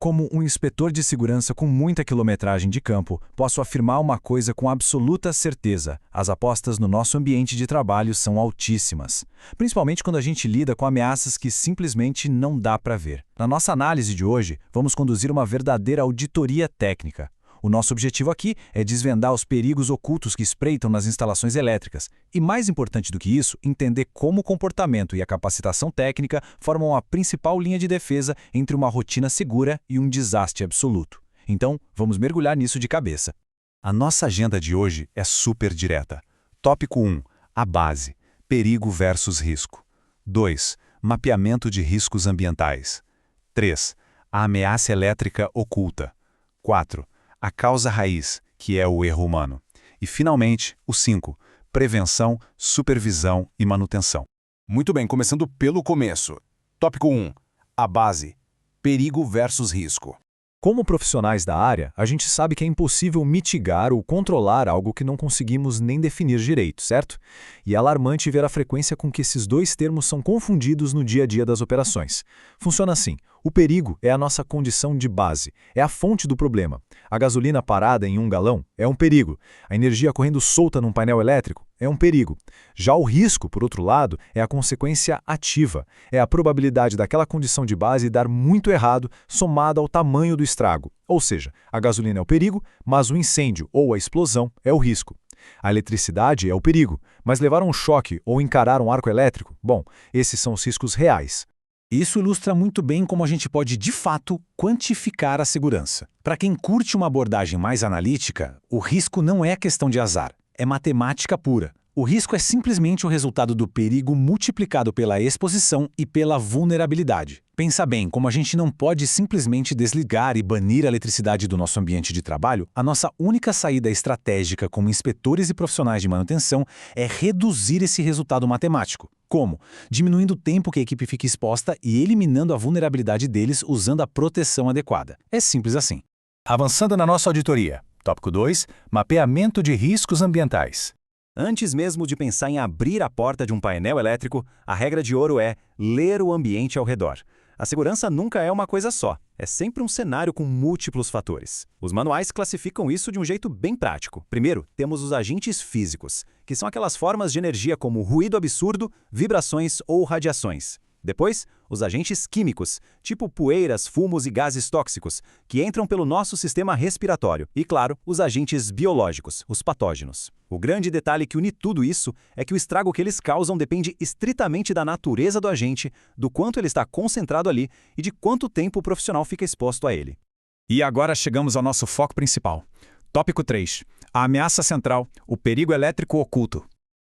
Como um inspetor de segurança com muita quilometragem de campo, posso afirmar uma coisa com absoluta certeza: as apostas no nosso ambiente de trabalho são altíssimas. Principalmente quando a gente lida com ameaças que simplesmente não dá para ver. Na nossa análise de hoje, vamos conduzir uma verdadeira auditoria técnica. O nosso objetivo aqui é desvendar os perigos ocultos que espreitam nas instalações elétricas e, mais importante do que isso, entender como o comportamento e a capacitação técnica formam a principal linha de defesa entre uma rotina segura e um desastre absoluto. Então, vamos mergulhar nisso de cabeça. A nossa agenda de hoje é super direta. Tópico 1. A base. Perigo versus risco. 2. Mapeamento de riscos ambientais. 3. A ameaça elétrica oculta. 4. A causa raiz, que é o erro humano. E, finalmente, o 5. Prevenção, supervisão e manutenção. Muito bem, começando pelo começo. Tópico 1. A base. Perigo versus risco. Como profissionais da área, a gente sabe que é impossível mitigar ou controlar algo que não conseguimos nem definir direito, certo? E é alarmante ver a frequência com que esses dois termos são confundidos no dia a dia das operações. Funciona assim: o perigo é a nossa condição de base, é a fonte do problema. A gasolina parada em 1 galão é um perigo. A energia correndo solta num painel elétrico é um perigo. Já o risco, por outro lado, é a consequência ativa. É a probabilidade daquela condição de base dar muito errado somada ao tamanho do estrago. Ou seja, a gasolina é o perigo, mas o incêndio ou a explosão é o risco. A eletricidade é o perigo, mas levar um choque ou encarar um arco elétrico, bom, esses são os riscos reais. Isso ilustra muito bem como a gente pode, de fato, quantificar a segurança. Para quem curte uma abordagem mais analítica, o risco não é questão de azar, é matemática pura. O risco é simplesmente o resultado do perigo multiplicado pela exposição e pela vulnerabilidade. Pensa bem, como a gente não pode simplesmente desligar e banir a eletricidade do nosso ambiente de trabalho, a nossa única saída estratégica como inspetores e profissionais de manutenção é reduzir esse resultado matemático. Como? Diminuindo o tempo que a equipe fica exposta e eliminando a vulnerabilidade deles usando a proteção adequada. É simples assim. Avançando na nossa auditoria. Tópico 2. Mapeamento de riscos ambientais. Antes mesmo de pensar em abrir a porta de um painel elétrico, a regra de ouro é ler o ambiente ao redor. A segurança nunca é uma coisa só, é sempre um cenário com múltiplos fatores. Os manuais classificam isso de um jeito bem prático. Primeiro, temos os agentes físicos, que são aquelas formas de energia como ruído absurdo, vibrações ou radiações. Depois, os agentes químicos, tipo poeiras, fumos e gases tóxicos, que entram pelo nosso sistema respiratório. E, claro, os agentes biológicos, os patógenos. O grande detalhe que une tudo isso é que o estrago que eles causam depende estritamente da natureza do agente, do quanto ele está concentrado ali e de quanto tempo o profissional fica exposto a ele. E agora chegamos ao nosso foco principal. Tópico 3. A ameaça central, o perigo elétrico oculto.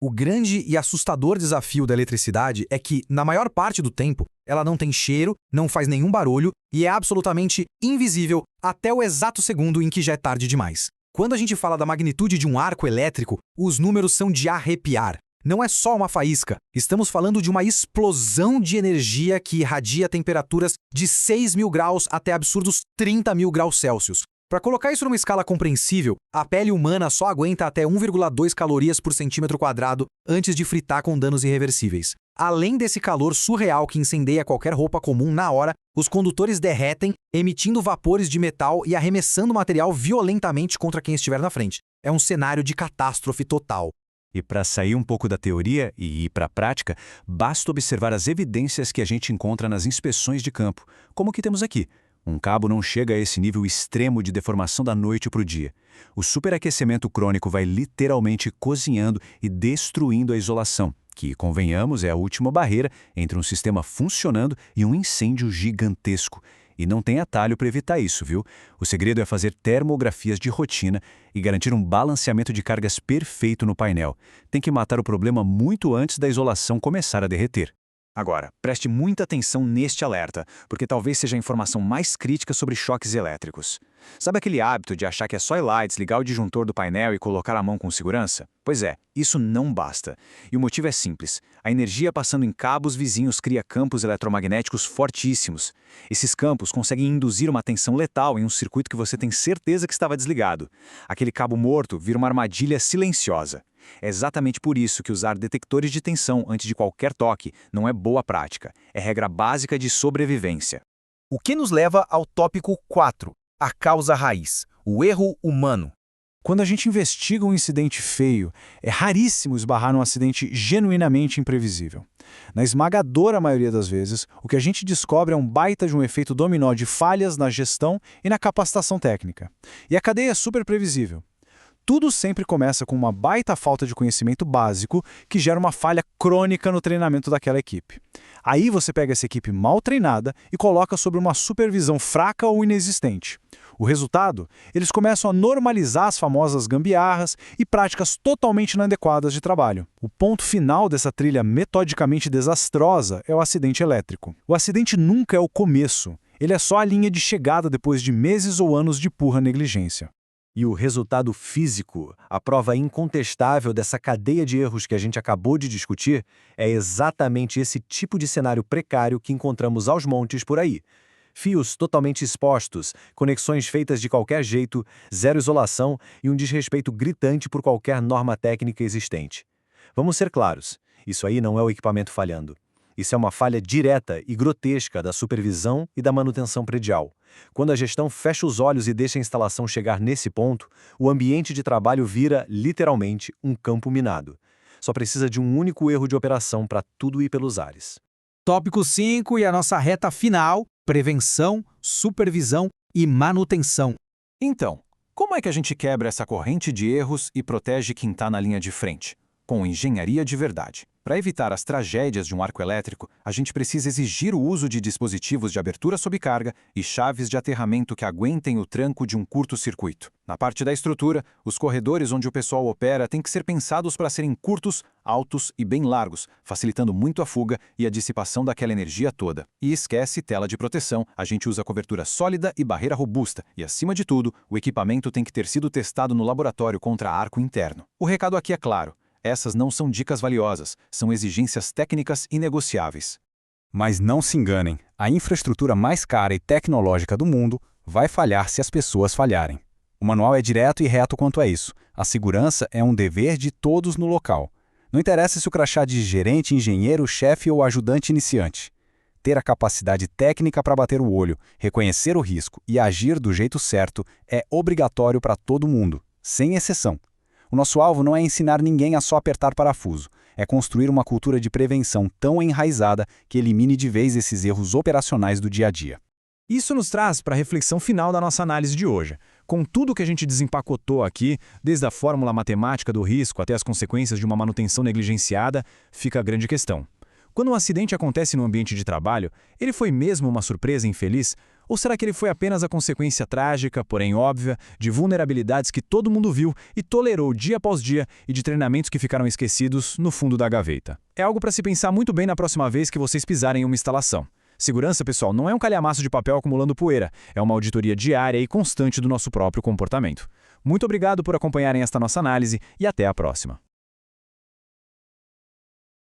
O grande e assustador desafio da eletricidade é que, na maior parte do tempo, ela não tem cheiro, não faz nenhum barulho e é absolutamente invisível até o exato segundo em que já é tarde demais. Quando a gente fala da magnitude de um arco elétrico, os números são de arrepiar. Não é só uma faísca, estamos falando de uma explosão de energia que irradia temperaturas de 6.000 graus até absurdos 30.000 graus Celsius. Para colocar isso numa escala compreensível, a pele humana só aguenta até 1,2 calorias por centímetro quadrado antes de fritar com danos irreversíveis. Além desse calor surreal que incendeia qualquer roupa comum na hora, os condutores derretem, emitindo vapores de metal e arremessando o material violentamente contra quem estiver na frente. É um cenário de catástrofe total. E para sair um pouco da teoria e ir para a prática, basta observar as evidências que a gente encontra nas inspeções de campo, como o que temos aqui. Um cabo não chega a esse nível extremo de deformação da noite para o dia. O superaquecimento crônico vai literalmente cozinhando e destruindo a isolação, que, convenhamos, é a última barreira entre um sistema funcionando e um incêndio gigantesco. E não tem atalho para evitar isso, viu? O segredo é fazer termografias de rotina e garantir um balanceamento de cargas perfeito no painel. Tem que matar o problema muito antes da isolação começar a derreter. Agora, preste muita atenção neste alerta, porque talvez seja a informação mais crítica sobre choques elétricos. Sabe aquele hábito de achar que é só ir lá e desligar o disjuntor do painel e colocar a mão com segurança? Pois é, isso não basta. E o motivo é simples. A energia passando em cabos vizinhos cria campos eletromagnéticos fortíssimos. Esses campos conseguem induzir uma tensão letal em um circuito que você tem certeza que estava desligado. Aquele cabo morto vira uma armadilha silenciosa. É exatamente por isso que usar detectores de tensão antes de qualquer toque não é boa prática. É regra básica de sobrevivência. O que nos leva ao tópico 4, a causa raiz, o erro humano. Quando a gente investiga um incidente feio, é raríssimo esbarrar num acidente genuinamente imprevisível. Na esmagadora maioria das vezes, o que a gente descobre é um baita de um efeito dominó de falhas na gestão e na capacitação técnica. E a cadeia é super previsível. Tudo sempre começa com uma baita falta de conhecimento básico que gera uma falha crônica no treinamento daquela equipe. Aí você pega essa equipe mal treinada e coloca sobre uma supervisão fraca ou inexistente. O resultado? Eles começam a normalizar as famosas gambiarras e práticas totalmente inadequadas de trabalho. O ponto final dessa trilha metodicamente desastrosa é o acidente elétrico. O acidente nunca é o começo, ele é só a linha de chegada depois de meses ou anos de pura negligência. E o resultado físico, a prova incontestável dessa cadeia de erros que a gente acabou de discutir, é exatamente esse tipo de cenário precário que encontramos aos montes por aí. Fios totalmente expostos, conexões feitas de qualquer jeito, zero isolação e um desrespeito gritante por qualquer norma técnica existente. Vamos ser claros, isso aí não é o equipamento falhando. Isso é uma falha direta e grotesca da supervisão e da manutenção predial. Quando a gestão fecha os olhos e deixa a instalação chegar nesse ponto, o ambiente de trabalho vira, literalmente, um campo minado. Só precisa de um único erro de operação para tudo ir pelos ares. Tópico 5 e a nossa reta final: prevenção, supervisão e manutenção. Então, como é que a gente quebra essa corrente de erros e protege quem está na linha de frente? Com engenharia de verdade. Para evitar as tragédias de um arco elétrico, a gente precisa exigir o uso de dispositivos de abertura sob carga e chaves de aterramento que aguentem o tranco de um curto-circuito. Na parte da estrutura, os corredores onde o pessoal opera têm que ser pensados para serem curtos, altos e bem largos, facilitando muito a fuga e a dissipação daquela energia toda. E esquece tela de proteção, a gente usa cobertura sólida e barreira robusta, e acima de tudo, o equipamento tem que ter sido testado no laboratório contra arco interno. O recado aqui é claro. Essas não são dicas valiosas, são exigências técnicas inegociáveis. Mas não se enganem, a infraestrutura mais cara e tecnológica do mundo vai falhar se as pessoas falharem. O manual é direto e reto quanto a isso. A segurança é um dever de todos no local. Não interessa se o crachá de gerente, engenheiro, chefe ou ajudante iniciante. Ter a capacidade técnica para bater o olho, reconhecer o risco e agir do jeito certo é obrigatório para todo mundo, sem exceção. O nosso alvo não é ensinar ninguém a só apertar parafuso, é construir uma cultura de prevenção tão enraizada que elimine de vez esses erros operacionais do dia a dia. Isso nos traz para a reflexão final da nossa análise de hoje. Com tudo que a gente desempacotou aqui, desde a fórmula matemática do risco até as consequências de uma manutenção negligenciada, fica a grande questão. Quando um acidente acontece no ambiente de trabalho, ele foi mesmo uma surpresa infeliz? Ou será que ele foi apenas a consequência trágica, porém óbvia, de vulnerabilidades que todo mundo viu e tolerou dia após dia e de treinamentos que ficaram esquecidos no fundo da gaveta? É algo para se pensar muito bem na próxima vez que vocês pisarem em uma instalação. Segurança, pessoal, não é um calhamaço de papel acumulando poeira, é uma auditoria diária e constante do nosso próprio comportamento. Muito obrigado por acompanharem esta nossa análise e até a próxima.